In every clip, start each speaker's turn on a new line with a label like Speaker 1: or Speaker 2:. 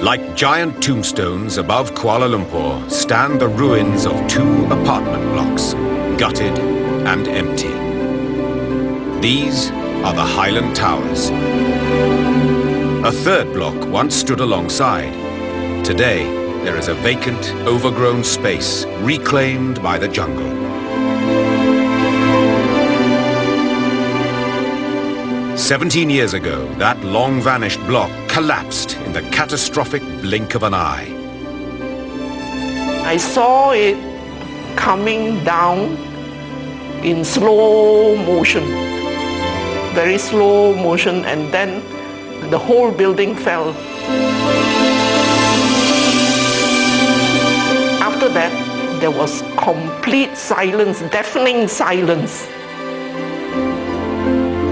Speaker 1: Like giant tombstones above Kuala Lumpur stand the ruins of 2 apartment blocks, gutted and empty. These are the Highland Towers. A third block once stood alongside. Today, there is a vacant, overgrown space reclaimed by the jungle. "17 years ago, that long-vanished block collapsed in the catastrophic blink of an eye.
Speaker 2: I saw it coming down in slow motion, very slow motion, and then the whole building fell. After that, there was complete silence, deafening silence.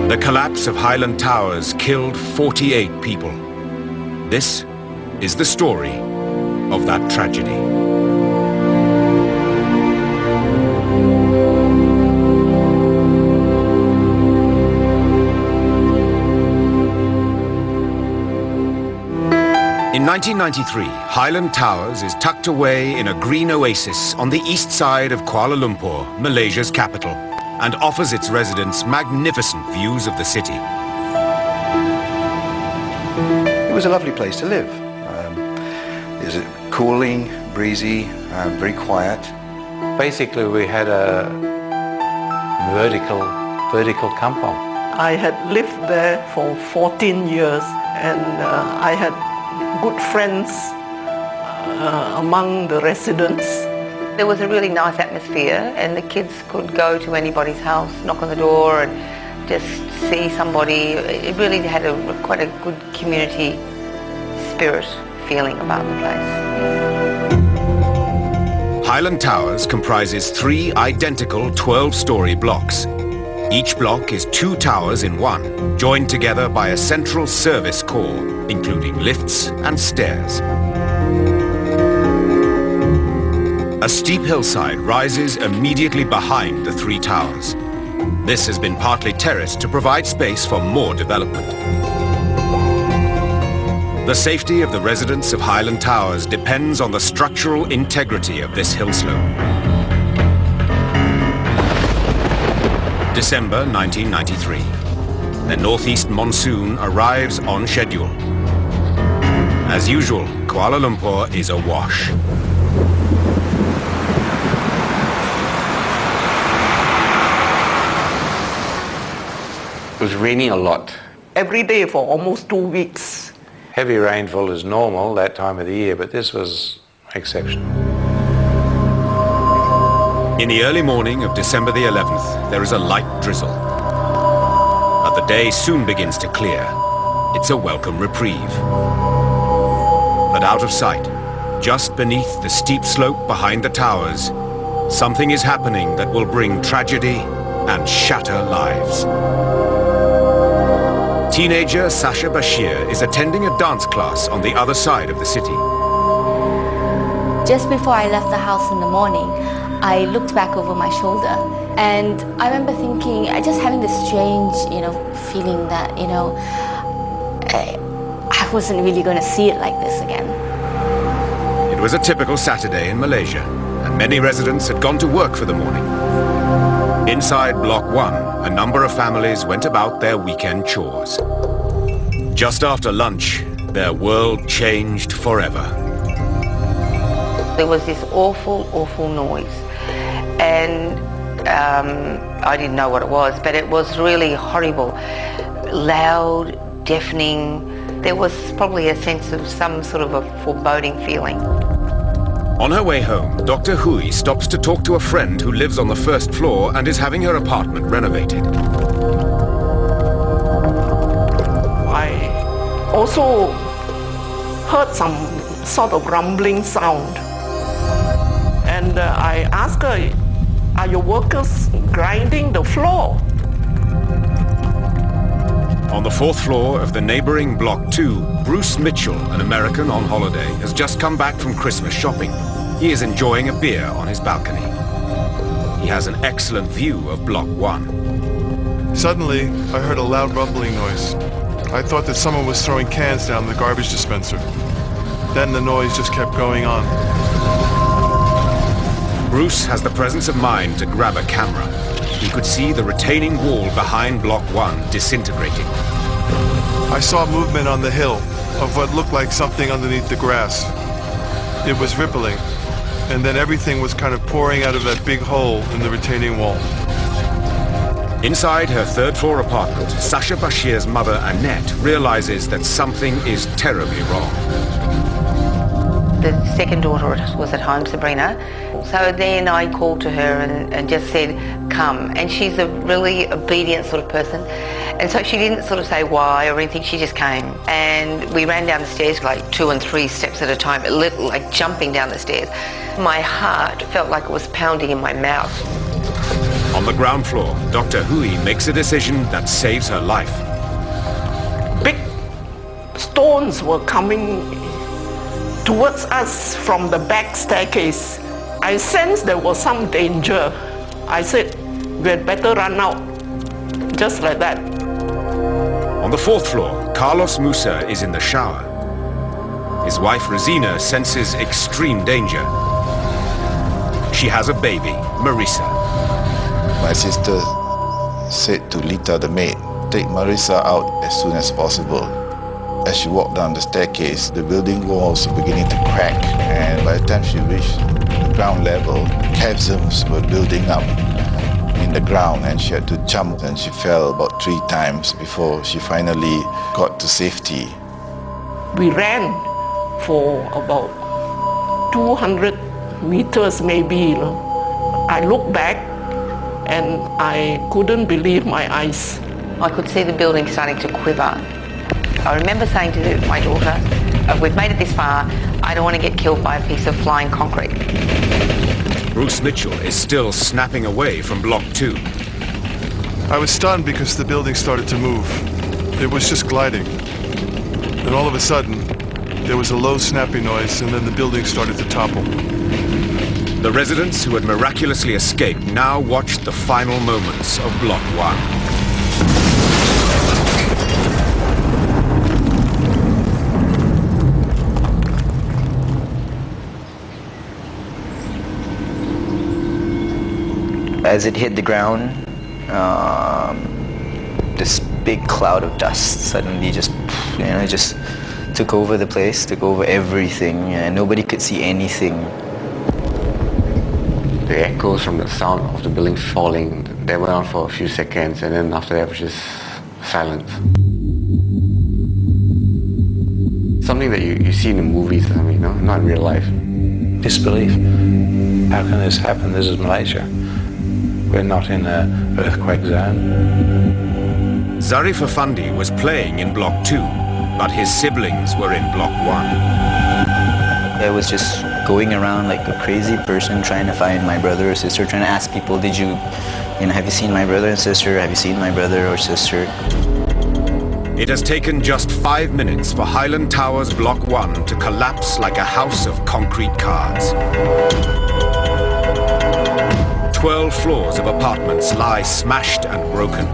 Speaker 1: The collapse of Highland Towers killed 48 people. This is the story of that tragedy. In 1993, Highland Towers is tucked away in a green oasis on the east side of Kuala Lumpur, Malaysia's capital, and offers its residents magnificent views of the city.
Speaker 3: It was a lovely place to live. It was cooling, breezy, very quiet.
Speaker 4: Basically, we had a vertical compound.
Speaker 2: I had lived there for 14 years, and I had good friends among the residents.
Speaker 5: There was a really nice atmosphere, and the kids could go to anybody's house, knock on the door and just see somebody. It really had quite a good community spirit feeling about the place.
Speaker 1: Highland Towers comprises 3 identical 12-story blocks. Each block is 2 towers in one, joined together by a central service core, including lifts and stairs. A steep hillside rises immediately behind the 3 towers. This has been partly terraced to provide space for more development. The safety of the residents of Highland Towers depends on the structural integrity of this hill slope. December 1993. The northeast monsoon arrives on schedule. As usual, Kuala Lumpur is awash.
Speaker 4: It was raining a lot.
Speaker 2: Every day for almost 2 weeks.
Speaker 4: Heavy rainfall is normal that time of the year, but this was exceptional.
Speaker 1: In the early morning of December the 11th, there is a light drizzle. But the day soon begins to clear. It's a welcome reprieve. But out of sight, just beneath the steep slope behind the towers, something is happening that will bring tragedy and shatter lives. Teenager Sasha Bashir is attending a dance class on the other side of the city.
Speaker 6: Just before I left the house in the morning, I looked back over my shoulder, and I remember thinking, just having this strange, feeling that, I wasn't really going to see it like this again.
Speaker 1: It was a typical Saturday in Malaysia, and many residents had gone to work for the morning. Inside Block 1, a number of families went about their weekend chores. Just after lunch, their world changed forever.
Speaker 5: There was this awful noise, and I didn't know what it was, but it was really horrible. Loud, deafening. There was probably a sense of some sort of a foreboding feeling.
Speaker 1: On her way home, Dr. Hui stops to talk to a friend who lives on the first floor and is having her apartment renovated.
Speaker 2: I also heard some sort of rumbling sound. And I asked her, "Are your workers grinding the floor?"
Speaker 1: On the 4th floor of the neighboring Block 2, Bruce Mitchell, an American on holiday, has just come back from Christmas shopping. He is enjoying a beer on his balcony. He has an excellent view of Block 1.
Speaker 7: Suddenly, I heard a loud rumbling noise. I thought that someone was throwing cans down the garbage dispenser. Then the noise just kept going on.
Speaker 1: Bruce has the presence of mind to grab a camera. He could see the retaining wall behind Block 1 disintegrating.
Speaker 7: I saw movement on the hill of what looked like something underneath the grass. It was rippling, and then everything was kind of pouring out of that big hole in the retaining wall.
Speaker 1: Inside her third-floor apartment, Sasha Bashir's mother, Annette, realizes that something is terribly wrong.
Speaker 5: The second daughter was at home, Sabrina. So then I called to her and just said, come. And she's a really obedient sort of person. And so she didn't sort of say why or anything, she just came. And we ran down the stairs like 2 and 3 steps at a time, like jumping down the stairs. My heart felt like it was pounding in my mouth.
Speaker 1: On the ground floor, Dr. Hui makes a decision that saves her life.
Speaker 2: Big stones were coming towards us from the back staircase. I sensed there was some danger. I said, we'd better run out. Just like that.
Speaker 1: On the 4th floor, Carlos Musa is in the shower. His wife Rosina senses extreme danger. She has a baby, Marisa.
Speaker 8: My sister said to Lita, the maid, take Marisa out as soon as possible. As she walked down the staircase, the building walls were beginning to crack, and by the time she reached the ground level, chasms were building up in the ground, and she had to jump, and she fell about 3 times before she finally got to safety.
Speaker 2: We ran for about 200 meters maybe. I looked back and I couldn't believe my eyes.
Speaker 5: I could see the building starting to quiver. I remember saying to my daughter, we've made it this far, I don't want to get killed by a piece of flying concrete.
Speaker 1: Bruce Mitchell is still snapping away from Block 2.
Speaker 7: I was stunned because the building started to move. It was just gliding. And all of a sudden, there was a low snapping noise, and then the building started to topple.
Speaker 1: The residents who had miraculously escaped now watched the final moments of Block 1.
Speaker 9: As it hit the ground, this big cloud of dust suddenly just took over the place, took over everything, and nobody could see anything.
Speaker 10: The echoes from the sound of the building falling, they went on for a few seconds, and then after that was just silence. Something that you see in the movies, not in real life.
Speaker 4: Disbelief. How can this happen? This is Malaysia. We're not in an earthquake zone.
Speaker 1: Zarif Effendi was playing in Block 2, but his siblings were in Block 1.
Speaker 9: I was just going around like a crazy person trying to find my brother or sister, trying to ask people, have you seen my brother and sister? Have you seen my brother or sister?
Speaker 1: It has taken just 5 minutes for Highland Towers Block 1 to collapse like a house of concrete cards. 12 floors of apartments lie smashed and broken.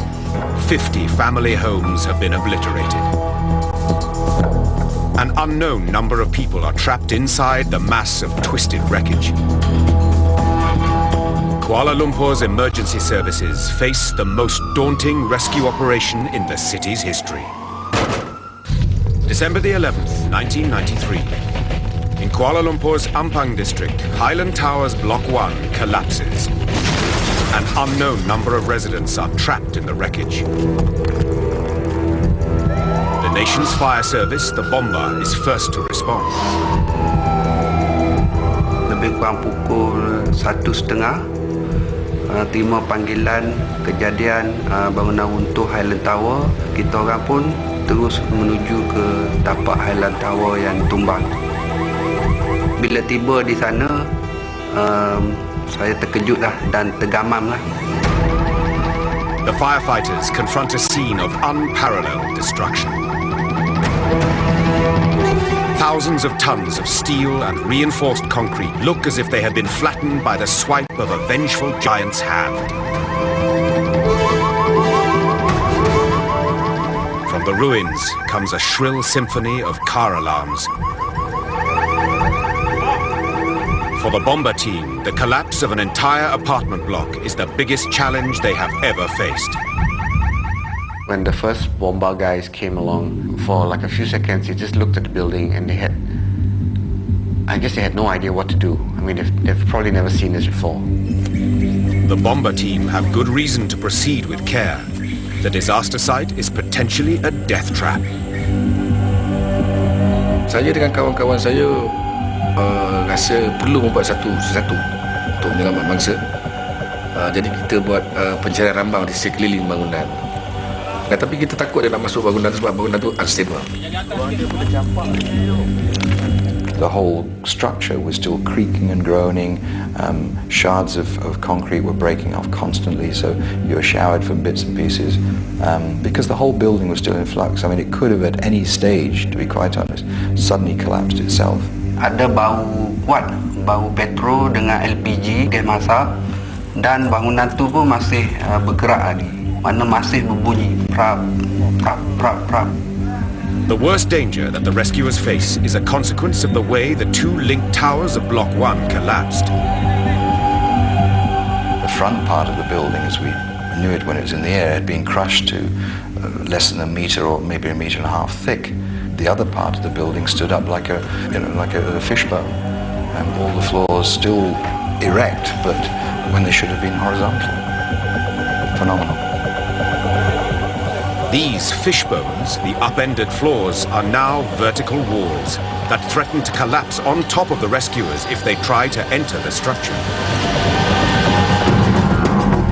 Speaker 1: 50 family homes have been obliterated. An unknown number of people are trapped inside the mass of twisted wreckage. Kuala Lumpur's emergency services face the most daunting rescue operation in the city's history. December the 11th, 1993. In Kuala Lumpur's Ampang district, Highland Towers Block 1 collapses. An unknown number of residents are trapped in the wreckage. The nation's fire service, the bomber, is first to respond.
Speaker 11: Lebih kurang pukul 1:30, terima panggilan kejadian bangunan runtuh Highland Tower. Kita orang pun terus menuju ke tapak Highland Tower yang tumbang. Bila tiba di sana, saya terkejutlah dan tergamamlah.
Speaker 1: The firefighters confront a scene of unparalleled destruction. Thousands of tons of steel and reinforced concrete look as if they had been flattened by the swipe of a vengeful giant's hand. From the ruins comes a shrill symphony of car alarms. For the bomber team, the collapse of an entire apartment block is the biggest challenge they have ever faced.
Speaker 10: When the first bomber guys came along, for like a few seconds, they just looked at the building and I guess they had no idea what to do. I mean, they've probably never seen this before.
Speaker 1: The bomber team have good reason to proceed with care. The disaster site is potentially a death trap.
Speaker 12: Saya dengan kawan-kawan saya rasa perlu membuat sesuatu untuk menyelamatkan mangsa. Jadi kita buat pencarian rambang di sekeliling bangunan. Tapi kita takut dia nak masuk bangunan sebab bangunan tu unstable.
Speaker 3: The whole structure was still creaking and groaning. Shards of concrete were breaking off constantly, so you were showered from bits and pieces. Because the whole building was still in flux. I mean, it could have at any stage, to be quite honest, suddenly collapsed itself.
Speaker 11: Ada bau kuat, bau petro dengan LPG, gas masak, dan bangunan tu pun masih bergerak lagi. Mana masih berbunyi, prap, prap, prap, prap.
Speaker 1: The worst danger that the rescuers face is a consequence of the way the two linked towers of Block 1 collapsed.
Speaker 3: The front part of the building, as we knew it when it was in the air, had been crushed to less than a metre or maybe a metre and a half thick. The other part of the building stood up like a fishbone, and all the floors still erect, but when they should have been horizontal. Phenomenal.
Speaker 1: These fishbones, the upended floors, are now vertical walls that threaten to collapse on top of the rescuers if they try to enter the structure.